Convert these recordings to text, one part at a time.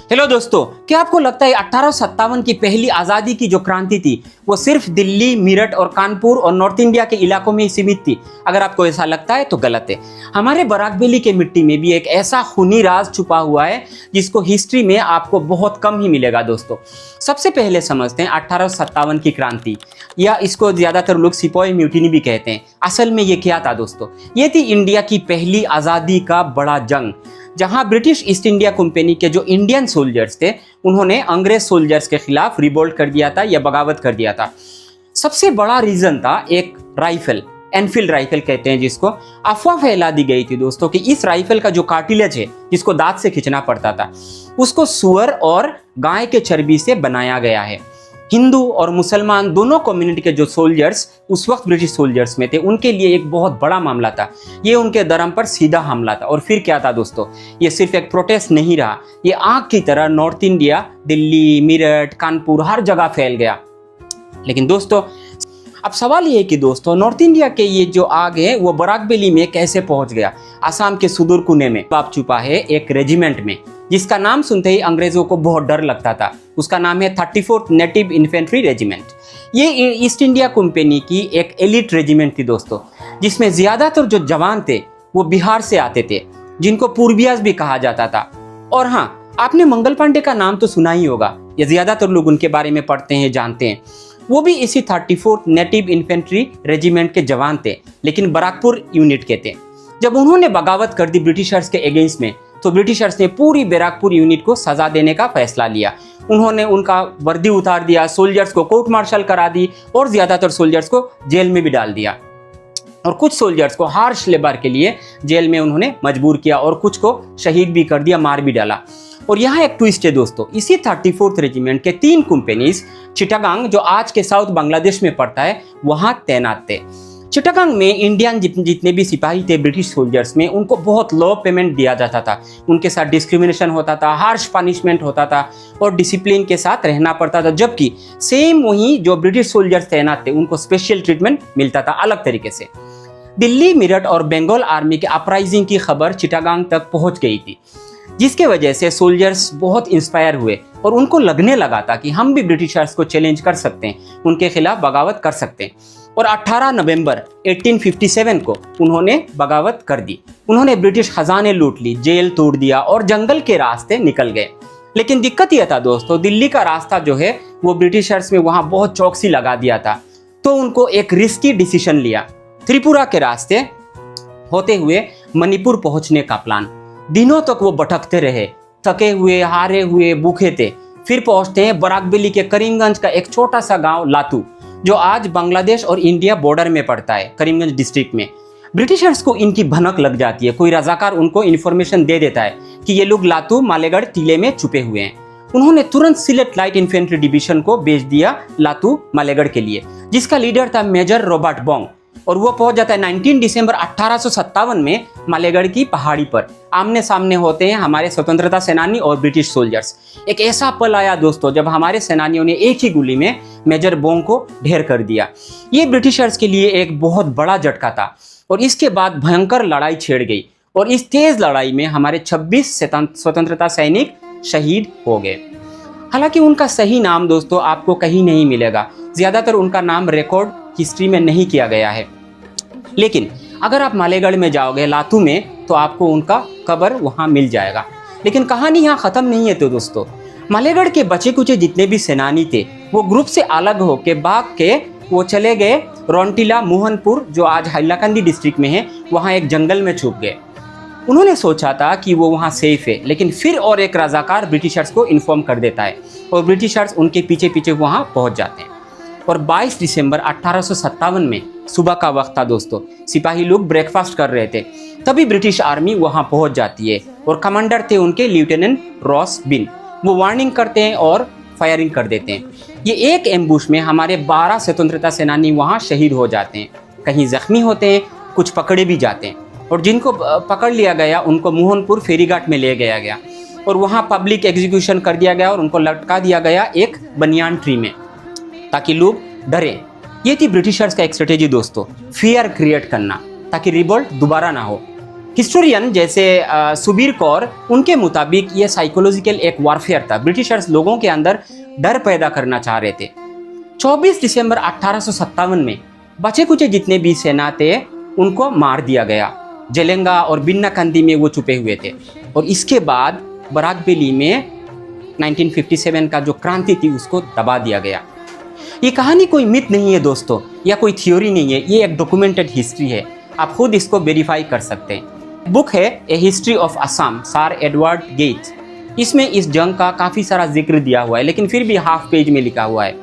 Hello दोस्तों, क्या आपको लगता है 1857 की पहली आज़ादी की जो क्रांति थी वो सिर्फ दिल्ली, मेरठ और कानपुर और नॉर्थ इंडिया के इलाकों में ही सीमित थी? अगर आपको ऐसा लगता है तो गलत है। हमारे बराकबेली के मिट्टी में भी एक ऐसा खूनी राज छुपा हुआ है जिसको हिस्ट्री में आपको बहुत कम ही मिलेगा दोस्तों। सबसे पहले समझते हैं 1857 की क्रांति, या इसको ज़्यादातर लोग सिपाही म्यूटिनी भी कहते हैं। असल में ये क्या था दोस्तों? ये थी इंडिया की पहली आज़ादी का बड़ा जंग, जहां ब्रिटिश ईस्ट इंडिया कंपनी के जो इंडियन सोल्जर्स थे उन्होंने अंग्रेज सोल्जर्स के खिलाफ रिवोल्ट कर दिया था या बगावत कर दिया था। सबसे बड़ा रीजन था एक राइफल, एनफील्ड राइफल कहते हैं जिसको। अफवाह फैला दी गई थी दोस्तों कि इस राइफल का जो कार्टिलेज है जिसको दांत से खींचना पड़ता था उसको सुअर और गाय के चर्बी से बनाया गया है। हिंदू और मुसलमान दोनों कम्युनिटी के जो सोल्जर्स उस वक्त ब्रिटिश सोल्जर्स में थे उनके लिए एक बहुत बड़ा मामला था। ये उनके धर्म पर सीधा हमला था। और फिर क्या था दोस्तों, ये सिर्फ एक प्रोटेस्ट नहीं रहा, ये आग की तरह नॉर्थ इंडिया, दिल्ली, मेरठ, कानपुर हर जगह फैल गया। लेकिन दोस्तों अब सवाल ये है कि दोस्तों नॉर्थ इंडिया के ये जो आग है वो बराकबेली में कैसे पहुंच गया? आसाम के सुदूर कोने में बाप छुपा है एक रेजिमेंट में जिसका नाम सुनते ही अंग्रेजों को बहुत डर लगता था। उसका नाम है 34th नेटिव इन्फेंट्री रेजिमेंट। ये ईस्ट इंडिया कंपनी की एक एलिट रेजिमेंट थी दोस्तों, जिसमें ज्यादातर जो जवान थे वो बिहार से आते थे, जिनको पूर्वियाज भी कहा जाता था। और हाँ, आपने मंगल पांडे का नाम तो सुना ही होगा, ये ज्यादातर लोग उनके बारे में पढ़ते हैं, जानते हैं। वो भी इसी 34th नेटिव इन्फेंट्री रेजिमेंट के जवान थे, लेकिन बराकपुर यूनिट के थे। जब उन्होंने बगावत कर दी ब्रिटिशर्स के अगेंस्ट में तो ब्रिटिशर्स ने पूरी बैरकपुर यूनिट को सजा देने का फैसला लिया। उन्होंने उनका वर्दी उतार दिया, सोल्जर्स को कोर्ट मार्शल करा दी और ज्यादातर सोल्जर्स को जेल में भी डाल दिया। और कुछ सोल्जर्स को हार्श लेबर के लिए जेल में उन्होंने मजबूर किया और कुछ को शहीद भी कर दिया, मार भी डाला। और यहाँ एक ट्विस्ट है दोस्तों, इसी 34th रेजिमेंट के 3 कंपनीज चिटागांग, जो आज के साउथ बांग्लादेश में पड़ता है, वहां तैनात थे। चिटागांग में इंडियन जितने भी सिपाही थे ब्रिटिश सोल्जर्स में, उनको बहुत लो पेमेंट दिया जाता था। उनके साथ डिस्क्रिमिनेशन होता था, हार्श पनिशमेंट होता था और डिसिप्लिन के साथ रहना पड़ता था। जबकि सेम वहीं जो ब्रिटिश सोल्जर्स तैनात थे उनको स्पेशल ट्रीटमेंट मिलता था अलग तरीके से। दिल्ली, मेरठ और बंगाल आर्मी के अपराइजिंग की खबर चिटागांग तक पहुंच गई थी, जिसके वजह से सोल्जर्स बहुत इंस्पायर हुए और उनको लगने लगा था कि हम भी ब्रिटिशर्स को चैलेंज कर सकते हैं, उनके खिलाफ बगावत कर सकते हैं। और 18 नवंबर 1857 को उन्होंने बगावत कर दी। उन्होंने ब्रिटिश खजाने लूट ली, जेल तोड़ दिया और जंगल के रास्ते निकल गए। लेकिन दिक्कत यह था दोस्तों, दिल्ली का रास्ता जो है वो ब्रिटिशर्स में वहां बहुत चौकसी लगा दिया था। तो उनको एक रिस्की डिसीजन लिया, त्रिपुरा के रास्ते होते हुए मणिपुर पहुंचने का प्लान। दिनों तक वो भटकते रहे, थके हुए, हारे हुए, भूखे थे। फिर पहुंचते हैं बराकबेली के करीमगंज का एक छोटा सा गांव लातू, जो आज बांग्लादेश और इंडिया बॉर्डर में पड़ता है, करीमगंज डिस्ट्रिक्ट में। ब्रिटिशर्स को इनकी भनक लग जाती है, कोई रजाकार उनको इन्फॉर्मेशन दे देता है कि ये लोग लातू मालेगढ़ टीले में छुपे हुए हैं। उन्होंने तुरंत सिलेट लाइट इन्फेंट्री डिवीजन को भेज दिया लातू मालेगढ़ के लिए, जिसका लीडर था मेजर रॉबर्ट बोंग। और वो पहुंच जाता है 19 दिसंबर 1857 में मालेगढ़ की पहाड़ी पर। आमने सामने होते हैं हमारे स्वतंत्रता सेनानी और ब्रिटिश सोल्जर्स। एक ऐसा पल आया दोस्तों जब हमारे सेनानियों ने एक ही गोली में मेजर बोंग को ढेर कर दिया। ये ब्रिटिशर्स के लिए एक बहुत बड़ा झटका था और इसके बाद भयंकर लड़ाई छिड़ गई और इस तेज लड़ाई में हमारे 26 स्वतंत्रता सैनिक शहीद हो गए। हालांकि उनका सही नाम दोस्तों आपको कहीं नहीं मिलेगा, ज्यादातर उनका नाम रिकॉर्ड हिस्ट्री में नहीं किया गया है। लेकिन अगर आप मालेगढ़ में जाओगे लातू में तो आपको उनका कब्र वहां मिल जाएगा। लेकिन कहानी यहाँ खत्म नहीं है तो दोस्तों, मालेगढ़ के बचे कुचे जितने भी सेनानी थे वो ग्रुप से अलग होके भाग के वो चले गए रौंटीला, मोहनपुर, जो आज हैलाकंदी डिस्ट्रिक्ट में है, वहाँ एक जंगल में छुप गए। उन्होंने सोचा था कि वो वहाँ सेफ है, लेकिन फिर और एक रजाकार ब्रिटिशर्स को इन्फॉर्म कर देता है और ब्रिटिशर्स उनके पीछे पीछे वहाँ पहुँच जाते हैं। और 22 दिसंबर 1857 में सुबह का वक्त था दोस्तों, सिपाही लोग ब्रेकफास्ट कर रहे थे, तभी ब्रिटिश आर्मी वहां पहुंच जाती है और कमांडर थे उनके लेफ्टिनेंट रॉस बिन। वो वार्निंग करते हैं और फायरिंग कर देते हैं। ये एक एम्बुश में हमारे 12 स्वतंत्रता सेनानी वहां शहीद हो जाते हैं, कहीं जख्मी होते हैं, कुछ पकड़े भी जाते हैं। और जिनको पकड़ लिया गया उनको मोहनपुर फेरीघाट में ले गया गया और वहाँ पब्लिक एग्जीक्यूशन कर दिया गया और उनको लटका दिया गया एक बनियान ट्री में, ताकि लोग डरें। ये थी ब्रिटिशर्स का एक स्ट्रेटेजी दोस्तों, फियर क्रिएट करना ताकि रिवोल्ट दोबारा ना हो। हिस्टोरियन जैसे सुबीर कौर, उनके मुताबिक ये साइकोलॉजिकल एक वॉरफेयर था। ब्रिटिशर्स लोगों के अंदर डर पैदा करना चाह रहे थे। 24 दिसंबर 1857 में बचे कुचे जितने भी सेना थे उनको मार दिया गया। जेलेंगा और बिन्नाकंदी में वो छुपे हुए थे। और इसके बाद बराकबेली में 1957 का जो क्रांति थी उसको दबा दिया गया। ये कहानी कोई मिथ नहीं है दोस्तों, या कोई थ्योरी नहीं है, ये एक डॉक्यूमेंटेड हिस्ट्री है। आप खुद इसको वेरीफाई कर सकते हैं। बुक है a history of Assam, sir Edward Gait. इसमें इस जंग का काफ़ी सारा जिक्र दिया हुआ है, लेकिन फिर भी हाफ पेज में लिखा हुआ है।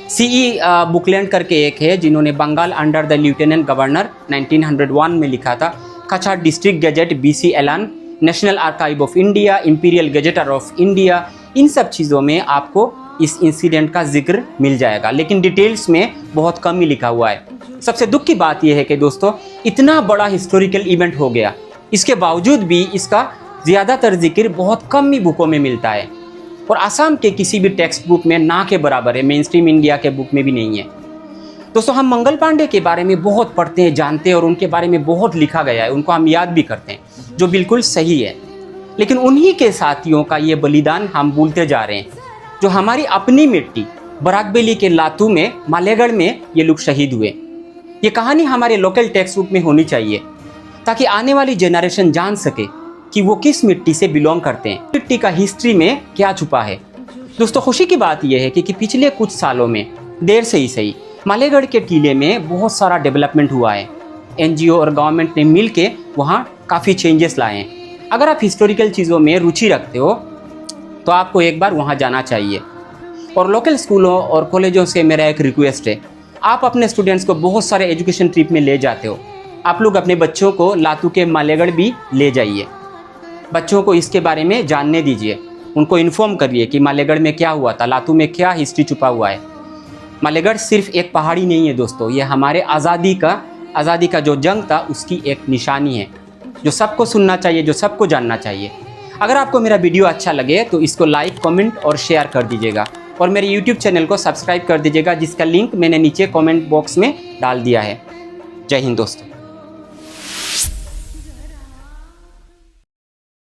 सीई बुकलैंड करके एक है जिन्होंने Bengal under the lieutenant governor 1901 में लिखा था। Cachar district gazette, BC Allen, national archive of India, imperial gazetteer of India, इन सब चीज़ों में आपको इस इंसिडेंट का जिक्र मिल जाएगा, लेकिन डिटेल्स में बहुत कम ही लिखा हुआ है। सबसे दुख की बात यह है कि दोस्तों इतना बड़ा हिस्टोरिकल इवेंट हो गया, इसके बावजूद भी इसका ज़्यादातर जिक्र बहुत कम ही बुकों में मिलता है और आसाम के किसी भी टेक्स्ट बुक में ना के बराबर है, मेन स्ट्रीम इंडिया के बुक में भी नहीं है। दोस्तों हम मंगल पांडे के बारे में बहुत पढ़ते हैं, जानते हैं और उनके बारे में बहुत लिखा गया है, उनको हम याद भी करते हैं, जो बिल्कुल सही है। लेकिन उन्हीं के साथियों का ये बलिदान हम भूलते जा रहे हैं, जो हमारी अपनी मिट्टी बराकबेली के लातू में, मालेगढ़ में ये लोग शहीद हुए। ये कहानी हमारे लोकल टेक्स्ट बुक में होनी चाहिए ताकि आने वाली जनरेशन जान सके कि वो किस मिट्टी से बिलोंग करते हैं, मिट्टी का हिस्ट्री में क्या छुपा है। दोस्तों खुशी की बात यह है कि पिछले कुछ सालों में, देर से ही सही, मालेगढ़ के टीले में बहुत सारा डेवलपमेंट हुआ है। NGO और गवर्नमेंट ने मिल के वहाँ काफ़ी चेंजेस लाए हैं। अगर आप हिस्टोरिकल चीज़ों में रुचि रखते हो तो आपको एक बार वहाँ जाना चाहिए। और लोकल स्कूलों और कॉलेजों से मेरा एक रिक्वेस्ट है, आप अपने स्टूडेंट्स को बहुत सारे एजुकेशन ट्रिप में ले जाते हो, आप लोग अपने बच्चों को लातू के मालेगढ़ भी ले जाइए। बच्चों को इसके बारे में जानने दीजिए, उनको इन्फॉर्म करिए कि मालेगढ़ में क्या हुआ था, लातू में क्या हिस्ट्री छुपा हुआ है। मालेगढ़ सिर्फ एक पहाड़ी नहीं है दोस्तों, ये हमारे आज़ादी का जो जंग था उसकी एक निशानी है, जो सबको सुनना चाहिए, जो सबको जानना चाहिए। अगर आपको मेरा वीडियो अच्छा लगे तो इसको लाइक, कमेंट और शेयर कर दीजिएगा और मेरे YouTube चैनल को सब्सक्राइब कर दीजिएगा, जिसका लिंक मैंने नीचे कमेंट बॉक्स में डाल दिया है। जय हिंद दोस्तों।